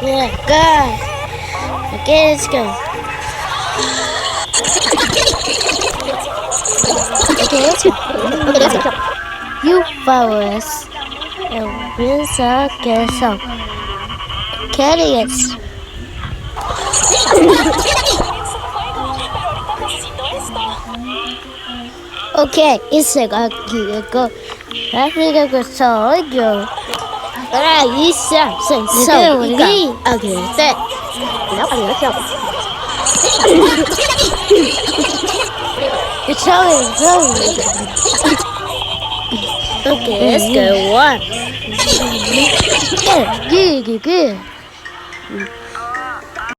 Yeah, go. Okay, let's go. Okay, let's go. Okay, let's go. You follow us, and we'll get some candidates. Okay, it's a go. I think I got so. Alright, isso, so, okay, set. It's going. Okay, let's go. One. Good.